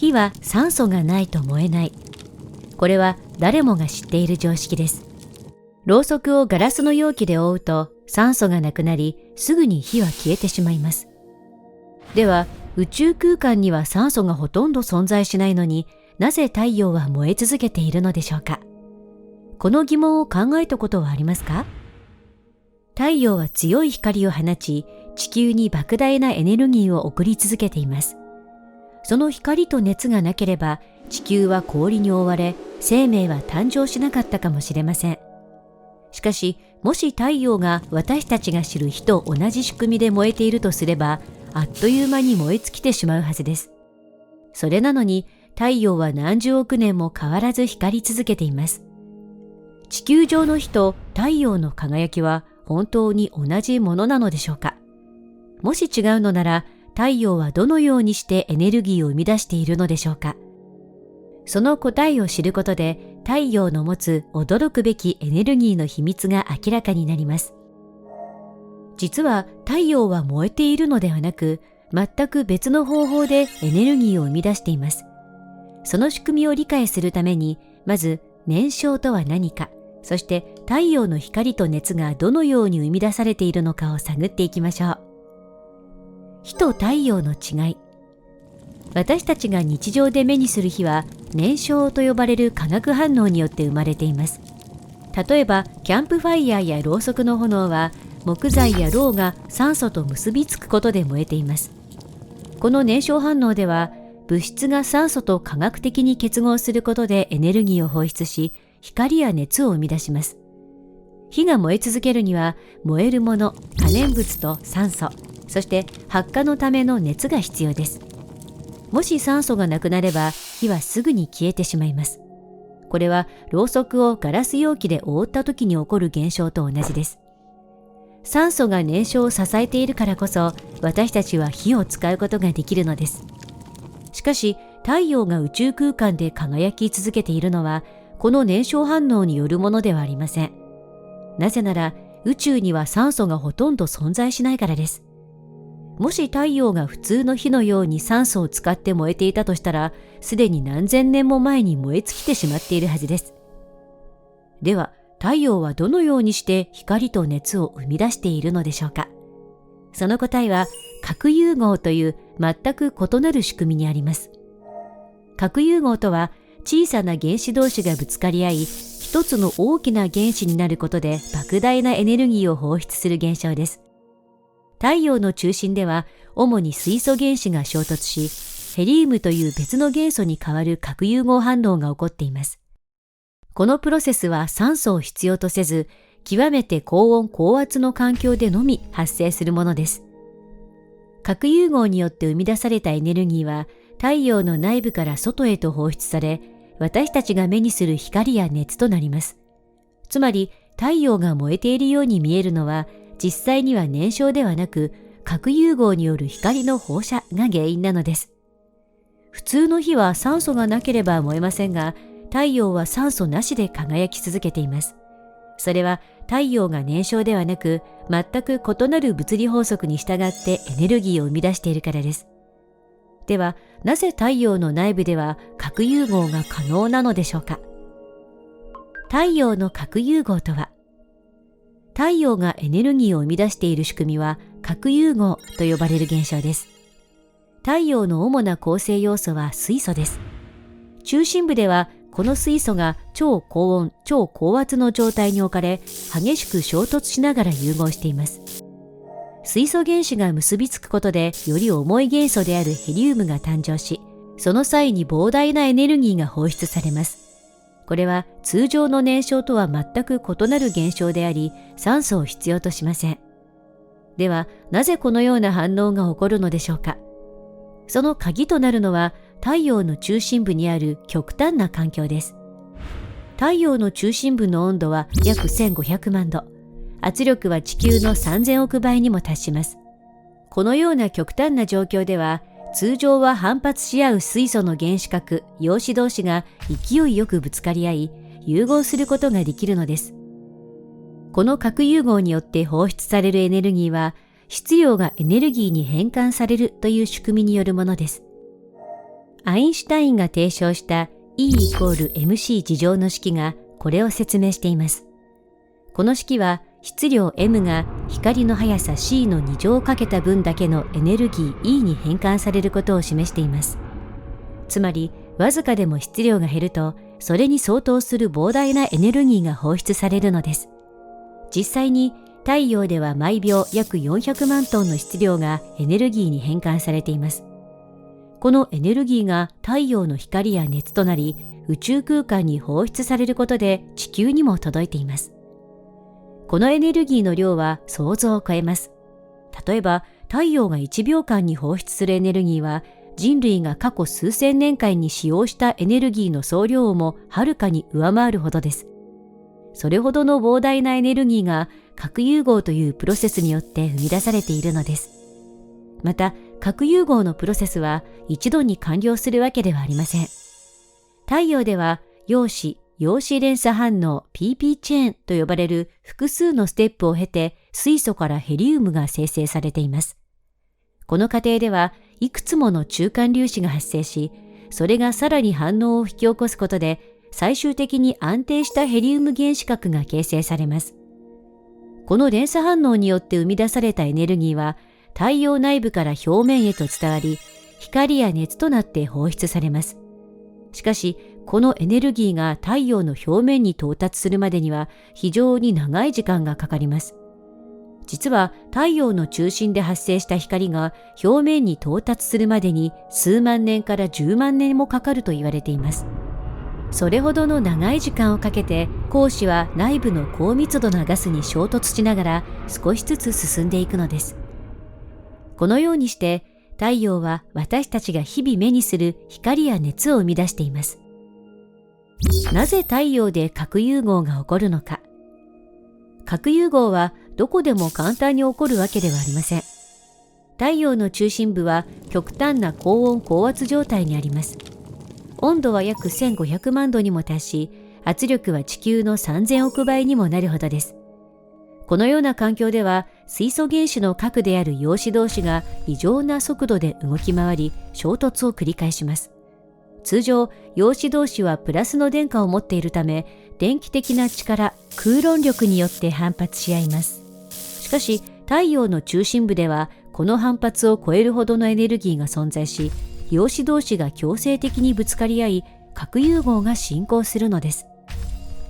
火は酸素がないと燃えない。これは誰もが知っている常識です。ろうそくをガラスの容器で覆うと酸素がなくなり、すぐに火は消えてしまいます。では、宇宙空間には酸素がほとんど存在しないのに、なぜ太陽は燃え続けているのでしょうか。この疑問を考えたことはありますか？太陽は強い光を放ち、地球に莫大なエネルギーを送り続けています。その光と熱がなければ、地球は氷に覆われ、生命は誕生しなかったかもしれません。しかし、もし太陽が私たちが知る火と同じ仕組みで燃えているとすれば、あっという間に燃え尽きてしまうはずです。それなのに、太陽は何十億年も変わらず光り続けています。地球上の火と太陽の輝きは本当に同じものなのでしょうか。もし違うのなら、太陽はどのようにしてエネルギーを生み出しているのでしょうか。その答えを知ることで、太陽の持つ驚くべきエネルギーの秘密が明らかになります。実は太陽は燃えているのではなく、全く別の方法でエネルギーを生み出しています。その仕組みを理解するために、まず燃焼とは何か、そして太陽の光と熱がどのように生み出されているのかを探っていきましょう。火と太陽の違い。私たちが日常で目にする火は、燃焼と呼ばれる化学反応によって生まれています。例えば、キャンプファイヤーやろうそくの炎は、木材やろうが酸素と結びつくことで燃えています。この燃焼反応では、物質が酸素と化学的に結合することでエネルギーを放出し、光や熱を生み出します。火が燃え続けるには、燃えるもの、可燃物と酸素、そして発火のための熱が必要です。もし酸素がなくなれば、火はすぐに消えてしまいます。これは、ろうそくをガラス容器で覆った時に起こる現象と同じです。酸素が燃焼を支えているからこそ、私たちは火を使うことができるのです。しかし、太陽が宇宙空間で輝き続けているのは、この燃焼反応によるものではありません。なぜなら、宇宙には酸素がほとんど存在しないからです。もし太陽が普通の火のように酸素を使って燃えていたとしたら、すでに何千年も前に燃え尽きてしまっているはずです。では、太陽はどのようにして光と熱を生み出しているのでしょうか。その答えは、核融合という全く異なる仕組みにあります。核融合とは、小さな原子同士がぶつかり合い、一つの大きな原子になることで莫大なエネルギーを放出する現象です。太陽の中心では主に水素原子が衝突し、ヘリウムという別の元素に変わる核融合反応が起こっています。このプロセスは酸素を必要とせず、極めて高温高圧の環境でのみ発生するものです。核融合によって生み出されたエネルギーは太陽の内部から外へと放出され、私たちが目にする光や熱となります。つまり太陽が燃えているように見えるのは、実際には燃焼ではなく、核融合による光の放射が原因なのです。普通の火は酸素がなければ燃えませんが、太陽は酸素なしで輝き続けています。それは太陽が燃焼ではなく、全く異なる物理法則に従ってエネルギーを生み出しているからです。では、なぜ太陽の内部では核融合が可能なのでしょうか。太陽の核融合とは、太陽がエネルギーを生み出している仕組みは核融合と呼ばれる現象です。太陽の主な構成要素は水素です。中心部ではこの水素が超高温、超高圧の状態に置かれ、激しく衝突しながら融合しています。水素原子が結びつくことでより重い元素であるヘリウムが誕生し、その際に膨大なエネルギーが放出されます。これは通常の燃焼とは全く異なる現象であり、酸素を必要としません。では、なぜこのような反応が起こるのでしょうか。その鍵となるのは、太陽の中心部にある極端な環境です。太陽の中心部の温度は約1500万度。圧力は地球の3000億倍にも達します。このような極端な状況では、通常は反発し合う水素の原子核、陽子同士が勢いよくぶつかり合い、融合することができるのです。この核融合によって放出されるエネルギーは、質量がエネルギーに変換されるという仕組みによるものです。アインシュタインが提唱した E=mc 次乗の式がこれを説明しています。この式は質量 m が光の速さ c の2乗をかけた分だけのエネルギー E に変換されることを示しています。つまり、わずかでも質量が減ると、それに相当する膨大なエネルギーが放出されるのです。実際に太陽では毎秒約400万トンの質量がエネルギーに変換されています。このエネルギーが太陽の光や熱となり、宇宙空間に放出されることで地球にも届いています。このエネルギーの量は想像を超えます。例えば、太陽が1秒間に放出するエネルギーは、人類が過去数千年間に使用したエネルギーの総量をもはるかに上回るほどです。それほどの膨大なエネルギーが核融合というプロセスによって生み出されているのです。また、核融合のプロセスは一度に完了するわけではありません。太陽では陽子連鎖反応 PP チェーンと呼ばれる複数のステップを経て水素からヘリウムが生成されています。この過程ではいくつもの中間粒子が発生し、それがさらに反応を引き起こすことで最終的に安定したヘリウム原子核が形成されます。この連鎖反応によって生み出されたエネルギーは太陽内部から表面へと伝わり、光や熱となって放出されます。しかし、このエネルギーが太陽の表面に到達するまでには非常に長い時間がかかります。実は太陽の中心で発生した光が表面に到達するまでに数万年から10万年もかかると言われています。それほどの長い時間をかけて光子は内部の高密度なガスに衝突しながら少しずつ進んでいくのです。このようにして太陽は私たちが日々目にする光や熱を生み出しています。なぜ太陽で核融合が起こるのか。核融合はどこでも簡単に起こるわけではありません。太陽の中心部は極端な高温高圧状態にあります。温度は約1500万度にも達し、圧力は地球の3000億倍にもなるほどです。このような環境では、水素原子の核である陽子同士が異常な速度で動き回り、衝突を繰り返します。通常、陽子同士はプラスの電荷を持っているため、電気的な力、空論力によって反発し合います。しかし、太陽の中心部では、この反発を超えるほどのエネルギーが存在し、陽子同士が強制的にぶつかり合い、核融合が進行するのです。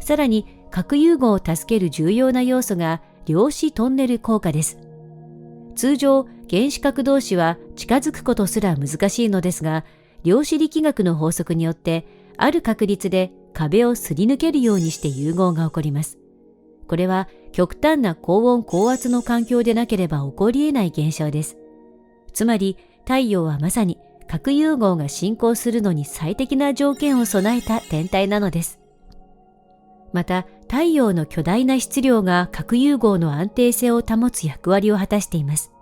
さらに、核融合を助ける重要な要素が、量子トンネル効果です。通常、原子核同士は近づくことすら難しいのですが、量子力学の法則によって、ある確率で壁をすり抜けるようにして融合が起こります。これは極端な高温高圧の環境でなければ起こり得ない現象です。つまり、太陽はまさに核融合が進行するのに最適な条件を備えた天体なのです。また、太陽の巨大な質量が核融合の安定性を保つ役割を果たしています。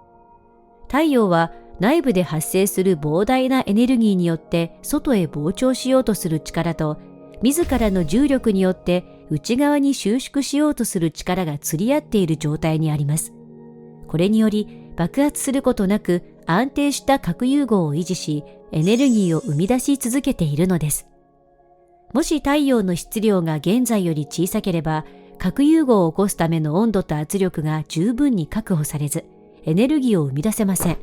太陽は内部で発生する膨大なエネルギーによって外へ膨張しようとする力と、自らの重力によって内側に収縮しようとする力が釣り合っている状態にあります。これにより爆発することなく安定した核融合を維持し、エネルギーを生み出し続けているのです。もし太陽の質量が現在より小さければ、核融合を起こすための温度と圧力が十分に確保されず、エネルギーを生み出せません。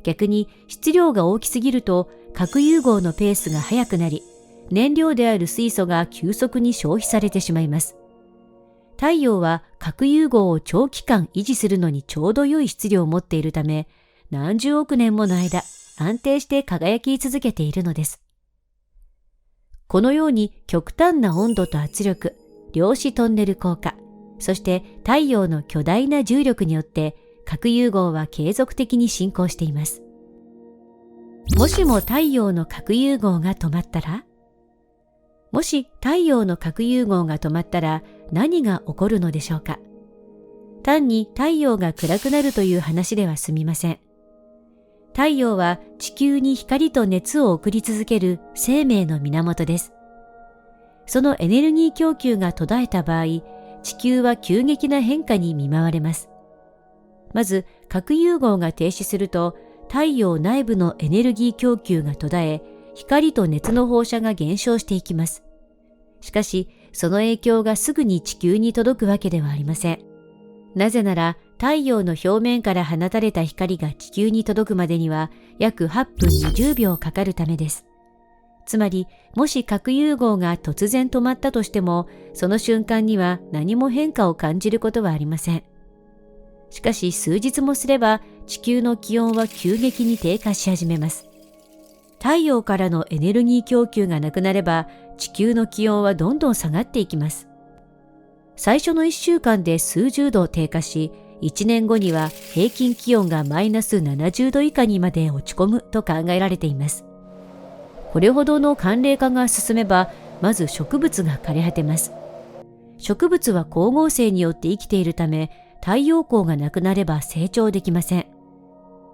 逆に質量が大きすぎると、核融合のペースが速くなり、燃料である水素が急速に消費されてしまいます。太陽は核融合を長期間維持するのにちょうど良い質量を持っているため、何十億年もの間、安定して輝き続けているのです。このように極端な温度と圧力、量子トンネル効果、そして太陽の巨大な重力によって核融合は継続的に進行しています。もしも太陽の核融合が止まったら？もし太陽の核融合が止まったら何が起こるのでしょうか？単に太陽が暗くなるという話では済みません。太陽は地球に光と熱を送り続ける生命の源です。そのエネルギー供給が途絶えた場合、地球は急激な変化に見舞われます。まず、核融合が停止すると、太陽内部のエネルギー供給が途絶え、光と熱の放射が減少していきます。しかし、その影響がすぐに地球に届くわけではありません。なぜなら、太陽の表面から放たれた光が地球に届くまでには約8分20秒かかるためです。つまり、もし核融合が突然止まったとしても、その瞬間には何も変化を感じることはありません。しかし数日もすれば、地球の気温は急激に低下し始めます。太陽からのエネルギー供給がなくなれば、地球の気温はどんどん下がっていきます。最初の1週間で数十度低下し、1年後には平均気温がマイナス70度以下にまで落ち込むと考えられています。これほどの寒冷化が進めば、まず植物が枯れ果てます。植物は光合成によって生きているため、太陽光がなくなれば成長できません。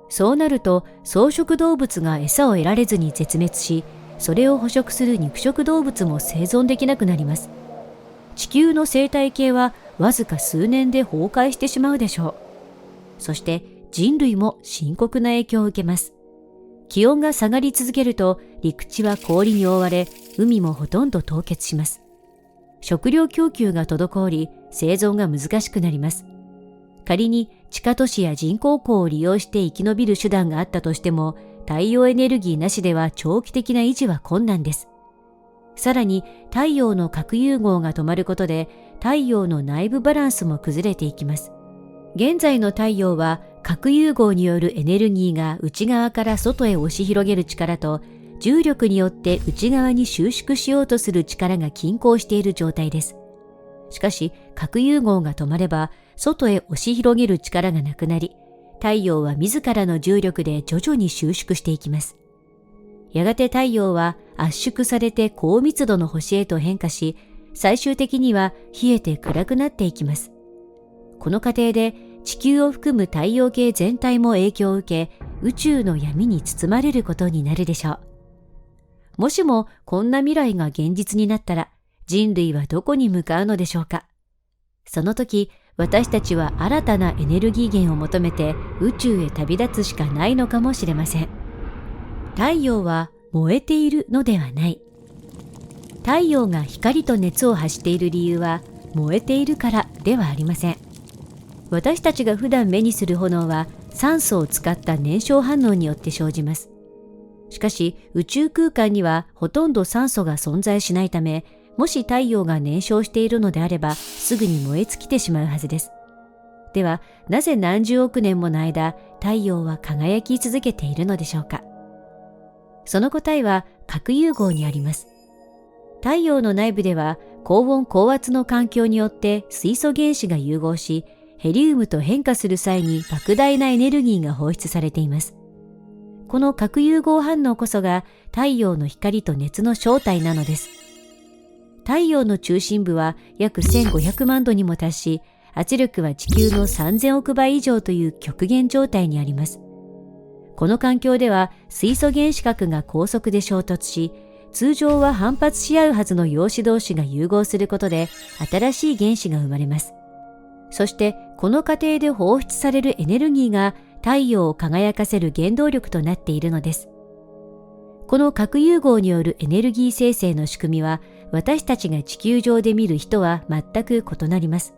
そうなると、草食動物が餌を得られずに絶滅し、それを捕食する肉食動物も生存できなくなります。地球の生態系はわずか数年で崩壊してしまうでしょう。そして人類も深刻な影響を受けます。気温が下がり続けると陸地は氷に覆われ、海もほとんど凍結します。食料供給が滞り、生存が難しくなります。仮に地下都市や人工湖を利用して生き延びる手段があったとしても、太陽エネルギーなしでは長期的な維持は困難です。さらに太陽の核融合が止まることで、太陽の内部バランスも崩れていきます。現在の太陽は核融合によるエネルギーが内側から外へ押し広げる力と、重力によって内側に収縮しようとする力が均衡している状態です。しかし核融合が止まれば、外へ押し広げる力がなくなり、太陽は自らの重力で徐々に収縮していきます。やがて太陽は圧縮されて高密度の星へと変化し、最終的には冷えて暗くなっていきます。この過程で地球を含む太陽系全体も影響を受け、宇宙の闇に包まれることになるでしょう。もしもこんな未来が現実になったら、人類はどこに向かうのでしょうか。その時、私たちは新たなエネルギー源を求めて宇宙へ旅立つしかないのかもしれません。太陽は燃えているのではない。太陽が光と熱を発している理由は燃えているからではありません。私たちが普段目にする炎は酸素を使った燃焼反応によって生じます。しかし宇宙空間にはほとんど酸素が存在しないため、もし太陽が燃焼しているのであればすぐに燃え尽きてしまうはずです。ではなぜ何十億年もの間太陽は輝き続けているのでしょうか。その答えは核融合にあります。太陽の内部では高温高圧の環境によって水素原子が融合し、ヘリウムと変化する際に莫大なエネルギーが放出されています。この核融合反応こそが太陽の光と熱の正体なのです。太陽の中心部は約1500万度にも達し、圧力は地球の3000億倍以上という極限状態にあります。この環境では水素原子核が高速で衝突し、通常は反発し合うはずの陽子同士が融合することで新しい原子が生まれます。そしてこの過程で放出されるエネルギーが太陽を輝かせる原動力となっているのです。この核融合によるエネルギー生成の仕組みは、私たちが地球上で見る火とは全く異なります。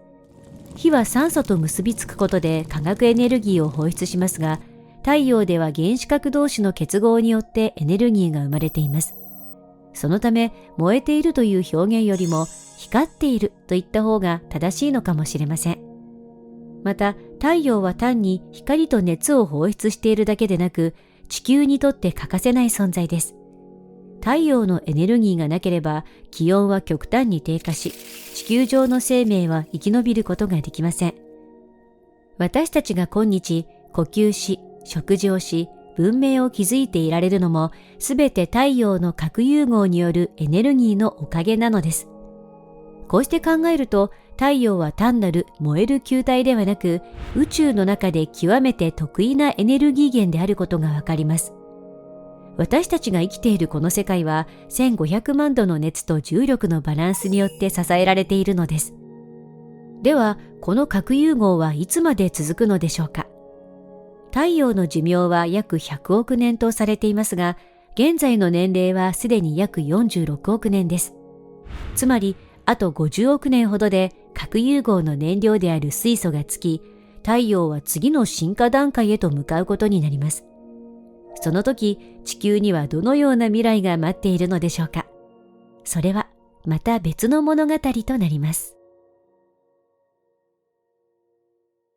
火は酸素と結びつくことで化学エネルギーを放出しますが、太陽では原子核同士の結合によってエネルギーが生まれています。そのため、燃えているという表現よりも、光っているといった方が正しいのかもしれません。また、太陽は単に光と熱を放出しているだけでなく、地球にとって欠かせない存在です。太陽のエネルギーがなければ気温は極端に低下し、地球上の生命は生き延びることができません。私たちが今日呼吸し、食事をし、文明を築いていられるのも、すべて太陽の核融合によるエネルギーのおかげなのです。こうして考えると、太陽は単なる燃える球体ではなく、宇宙の中で極めて特異なエネルギー源であることがわかります。私たちが生きているこの世界は、1500万度の熱と重力のバランスによって支えられているのです。では、この核融合はいつまで続くのでしょうか。太陽の寿命は約100億年とされていますが、現在の年齢はすでに約46億年です。つまり、あと50億年ほどで核融合の燃料である水素が尽き、太陽は次の進化段階へと向かうことになります。その時、地球にはどのような未来が待っているのでしょうか。それはまた別の物語となります。